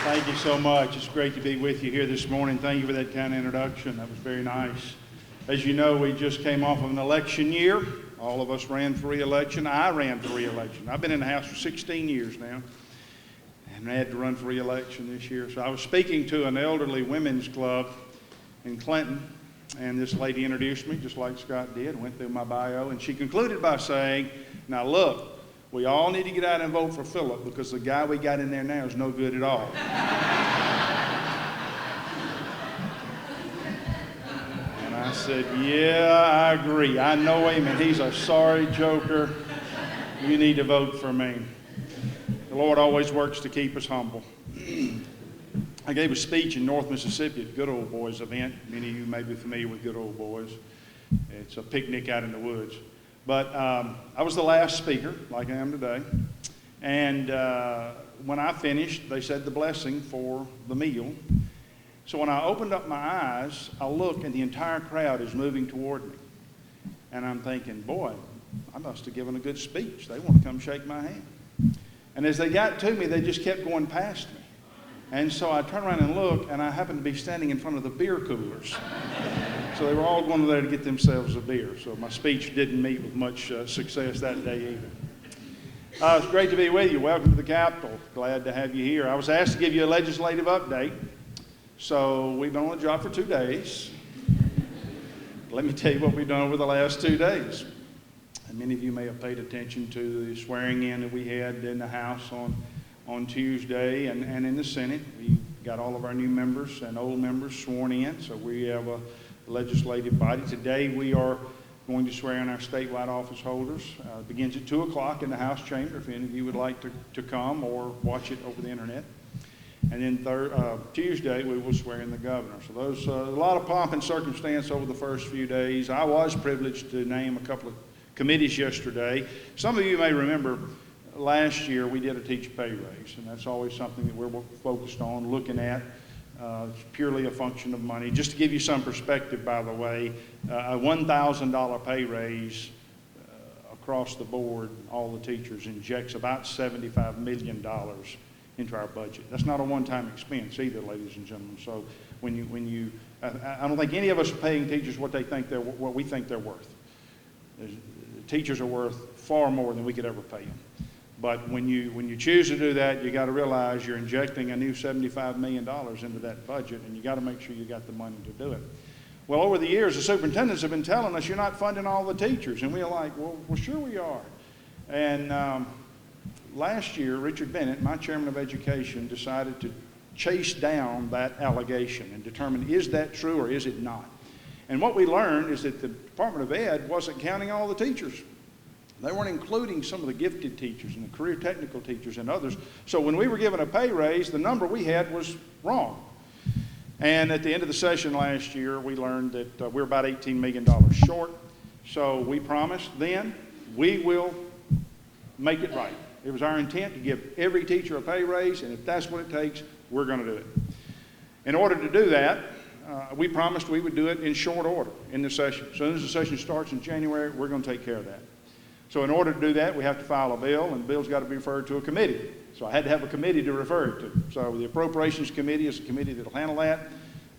Thank you so much. It's great to be with you here this morning. Thank you for that kind of introduction. That was very nice. As you know, we just came off of an election year. All of us ran for re-election. I ran for re-election. I've been in the House for 16 years now, and I had to run for re-election this year. So I was speaking to an elderly women's club in Clinton, and this lady introduced me, just like Scott did, went through my bio, and she concluded by saying, "Now look, we all need to get out and vote for Philip because the guy we got in there now is no good at all." And I said, "Yeah, I agree. I know him, and he's a sorry joker. You need to vote for me." The Lord always works to keep us humble. I gave a speech in North Mississippi at Good Old Boys event. Many of you may be familiar with Good Old Boys. It's a picnic out in the woods. But I was the last speaker, like I am today. And when I finished, they said the blessing for the meal. So when I opened up my eyes, I look and the entire crowd is moving toward me. And I'm thinking, boy, I must have given a good speech. They want to come shake my hand. And as they got to me, they just kept going past me. And so I turned around and looked, and I happened to be standing in front of the beer coolers. So they were all going there to get themselves a beer. So my speech didn't meet with much success that day either. It's great to be with you. Welcome to the Capitol. Glad to have you here. I was asked to give you a legislative update. So we've been on the job for 2 days. Let me tell you what we've done over the last 2 days. And many of you may have paid attention to the swearing in that we had in the House on Tuesday and in the Senate. We got all of our new members and old members sworn in. So we have a legislative body. Today we are going to swear in our statewide office holders. It begins at 2 o'clock in the House chamber if any of you would like to come or watch it over the internet. And then Tuesday we will swear in the governor. So there's a lot of pomp and circumstance over the first few days. I was privileged to name a couple of committees yesterday. Some of you may remember last year we did a teacher pay raise, and that's always something that we're focused on looking at. It's purely a function of money. Just to give you some perspective, by the way, a $1,000 pay raise across the board, all the teachers, injects about $75 million into our budget. That's not a one-time expense either, ladies and gentlemen. So I don't think any of us are paying teachers what we think they're worth. Teachers are worth far more than we could ever pay them. But when you choose to do that, you got to realize you're injecting a new $75 million into that budget, and you got to make sure you got the money to do it. Well, over the years, the superintendents have been telling us you're not funding all the teachers, and we're like, well, sure we are. And last year, Richard Bennett, my chairman of education, decided to chase down that allegation and determine is that true or is it not. And what we learned is that the Department of Ed wasn't counting all the teachers. They weren't including some of the gifted teachers and the career technical teachers and others. So when we were given a pay raise, the number we had was wrong. And at the end of the session last year, we learned that we're about $18 million short. So we promised then we will make it right. It was our intent to give every teacher a pay raise, and if that's what it takes, we're going to do it. In order to do that, we promised we would do it in short order in the session. As soon as the session starts in January, we're going to take care of that. So in order to do that, we have to file a bill, and the bill's got to be referred to a committee. So I had to have a committee to refer it to. So the Appropriations Committee is a committee that will handle that.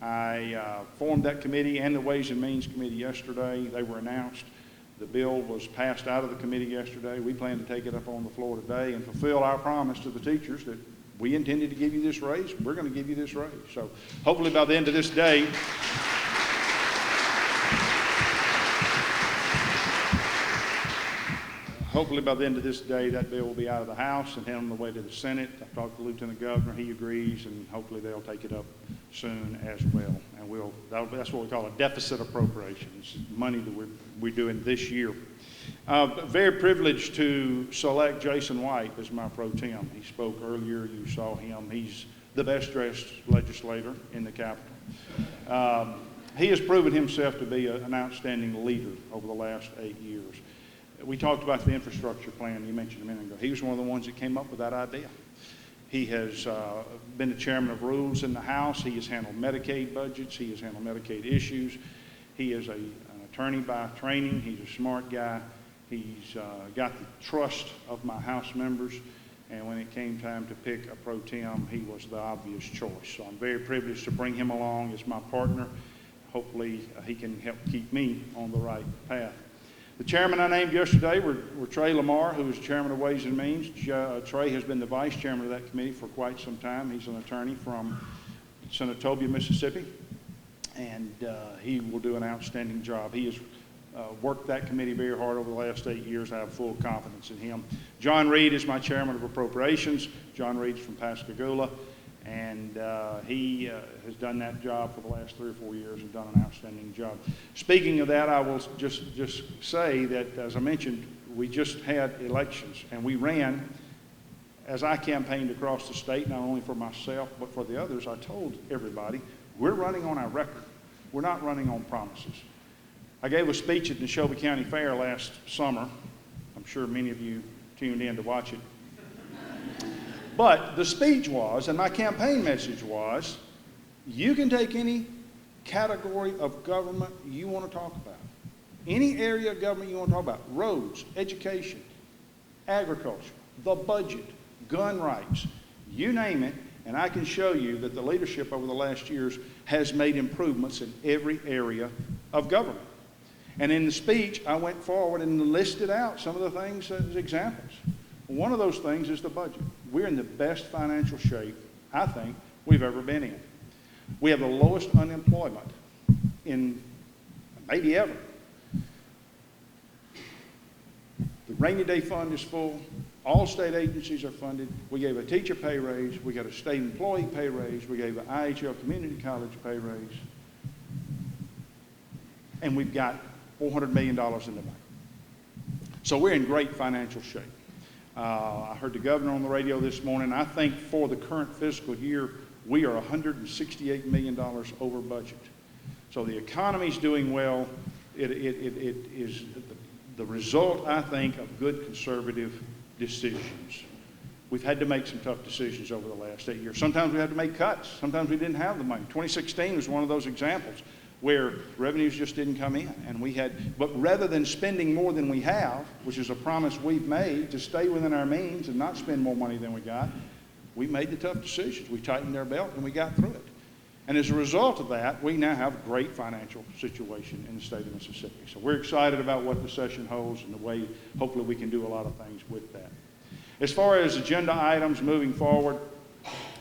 I formed that committee and the Ways and Means Committee yesterday. They were announced. The bill was passed out of the committee yesterday. We plan to take it up on the floor today and fulfill our promise to the teachers that we intended to give you this raise. We're going to give you this raise. So hopefully by the end of this day, that bill will be out of the House and on the way to the Senate. I've talked to the Lieutenant Governor. He agrees, and hopefully they'll take it up soon as well. And that's what we call a deficit appropriations, money that we're doing this year. Very privileged to select Jason White as my pro tem. He spoke earlier. You saw him. He's the best-dressed legislator in the Capitol. He has proven himself to be an outstanding leader over the last 8 years. We talked about the infrastructure plan you mentioned a minute ago. He was one of the ones that came up with that idea. He has been the chairman of rules in the House. He has handled Medicaid budgets. He has handled Medicaid issues. He is an attorney by training. He's a smart guy. He's got the trust of my House members. And when it came time to pick a pro tem, he was the obvious choice. So I'm very privileged to bring him along as my partner. Hopefully he can help keep me on the right path. The chairman I named yesterday were Trey Lamar, who is chairman of Ways and Means. Trey has been the vice chairman of that committee for quite some time. He's an attorney from Senatobia, Mississippi, and he will do an outstanding job. He has worked that committee very hard over the last 8 years. I have full confidence in him. John Reed is my chairman of appropriations. John Reed's from Pascagoula, and he has done that job for the last 3 or 4 years and done an outstanding job. Speaking of that, I will just say that, as I mentioned, we just had elections, and we ran, as I campaigned across the state, not only for myself, but for the others. I told everybody, we're running on our record. We're not running on promises. I gave a speech at the Neshoba County Fair last summer. I'm sure many of you tuned in to watch it. But the speech was, and my campaign message was, you can take any category of government you want to talk about. Any area of government you want to talk about. Roads, education, agriculture, the budget, gun rights, you name it, and I can show you that the leadership over the last years has made improvements in every area of government. And in the speech, I went forward and listed out some of the things as examples. One of those things is the budget. We're in the best financial shape, I think, we've ever been in. We have the lowest unemployment in maybe ever. The rainy day fund is full. All state agencies are funded. We gave a teacher pay raise. We got a state employee pay raise. We gave an IHL community college pay raise. And we've got $400 million in the bank. So we're in great financial shape. I heard the governor on the radio this morning. I think for the current fiscal year, we are $168 million over budget. So the economy's doing well. It is the result, I think, of good conservative decisions. We've had to make some tough decisions over the last 8 years. Sometimes we had to make cuts. Sometimes we didn't have the money. 2016 was one of those examples where revenues just didn't come in. But rather than spending more than we have, which is a promise we've made to stay within our means and not spend more money than we got, we made the tough decisions. We tightened our belt and we got through it. And as a result of that, we now have a great financial situation in the state of Mississippi. So we're excited about what the session holds and the way, hopefully, we can do a lot of things with that. As far as agenda items moving forward,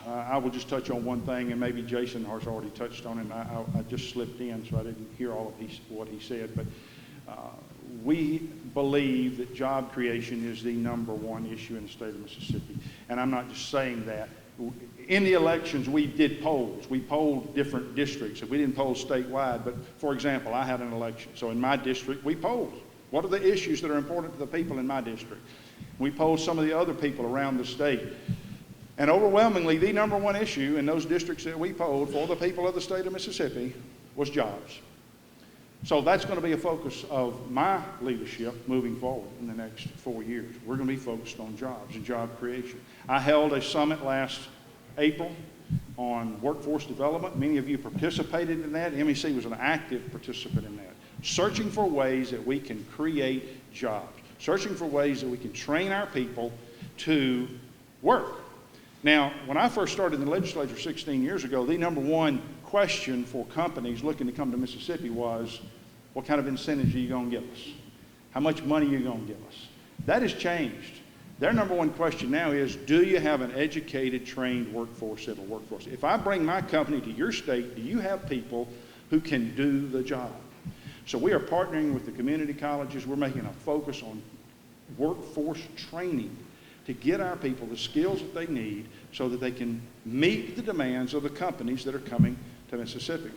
I will just touch on one thing, and maybe Jason has already touched on it, and I just slipped in, so I didn't hear all of what he said. But we believe that job creation is the #1 issue in the state of Mississippi. And I'm not just saying that. In the elections, we did polls. We polled different districts. We didn't poll statewide, but for example, I had an election. So in my district, we polled. What are the issues that are important to the people in my district? We polled some of the other people around the state. And overwhelmingly, the #1 issue in those districts that we polled for the people of the state of Mississippi was jobs. So that's going to be a focus of my leadership moving forward in the next 4 years. We're going to be focused on jobs and job creation. I held a summit last April on workforce development. Many of you participated in that. MEC was an active participant in that. Searching for ways that we can create jobs. Searching for ways that we can train our people to work. Now, when I first started in the legislature 16 years ago, the #1 question for companies looking to come to Mississippi was, what kind of incentives are you going to give us? How much money are you going to give us? That has changed. Their #1 question now is, do you have an educated, trained workforce that'll work for us? If I bring my company to your state, do you have people who can do the job? So we are partnering with the community colleges. We're making a focus on workforce training to get our people the skills that they need so that they can meet the demands of the companies that are coming to Mississippi.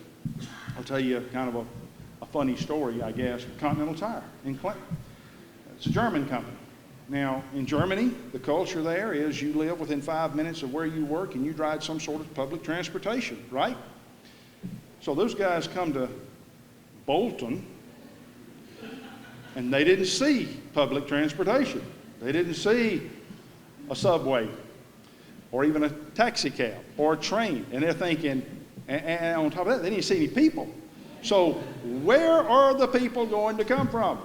I'll tell you kind of a funny story, I guess. Continental Tire in Clinton. It's a German company. Now, in Germany, the culture there is you live within 5 minutes of where you work and you ride some sort of public transportation, right? So those guys come to Bolton and they didn't see public transportation. They didn't see a subway or even a taxi cab or a train. And they're thinking, and on top of that, they didn't see any people. So where are the people going to come from?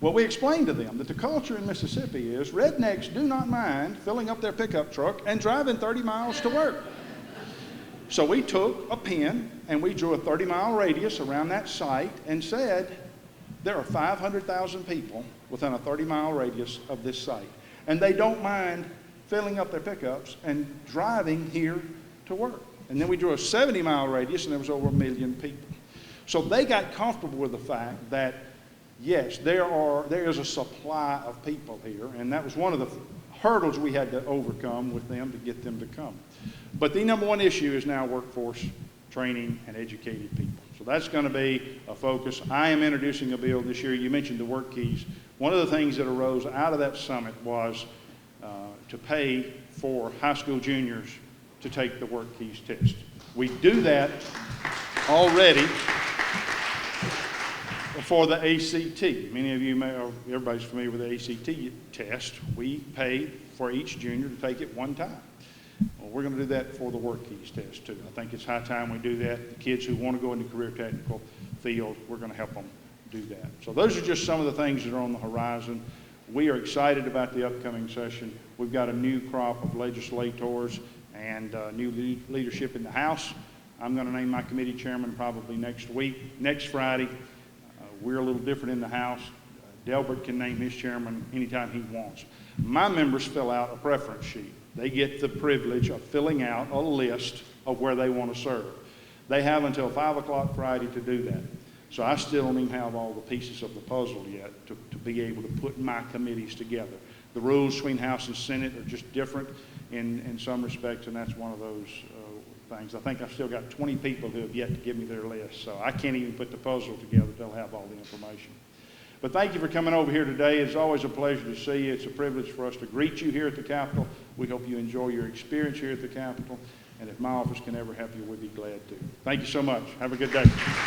Well, we explained to them that the culture in Mississippi is rednecks do not mind filling up their pickup truck and driving 30 miles to work. So we took a pin and we drew a 30-mile radius around that site and said, there are 500,000 people within a 30-mile radius of this site. And they don't mind filling up their pickups and driving here to work. And then we drew a 70-mile radius and there was over 1 million people. So they got comfortable with the fact that, yes, there is a supply of people here. And that was one of the hurdles we had to overcome with them to get them to come. But the number one issue is now workforce training and educated people. So that's going to be a focus. I am introducing a bill this year. You mentioned the work keys. One of the things that arose out of that summit was to pay for high school juniors to take the work keys test. We do that already for the ACT. Many of you may, or everybody's familiar with the ACT test. We pay for each junior to take it one time. Well, we're going to do that for the work keys test too. I think it's high time we do that. The kids who want to go into career technical field, we're going to help them do that. So those are just some of the things that are on the horizon. We are excited about the upcoming session. We've got a new crop of legislators and new leadership in the House. I'm going to name my committee chairman probably next week. Next Friday, we're a little different in the House. Delbert can name his chairman anytime he wants. My members fill out a preference sheet. They get the privilege of filling out a list of where they want to serve. They have until 5 o'clock Friday to do that. So I still don't even have all the pieces of the puzzle yet to be able to put my committees together. The rules between House and Senate are just different in some respects, and that's one of those things. I think I've still got 20 people who have yet to give me their list, so I can't even put the puzzle together till I have all the information. But thank you for coming over here today. It's always a pleasure to see you. It's a privilege for us to greet you here at the Capitol. We hope you enjoy your experience here at the Capitol. And if my office can ever help you, we'd be glad to. Thank you so much. Have a good day.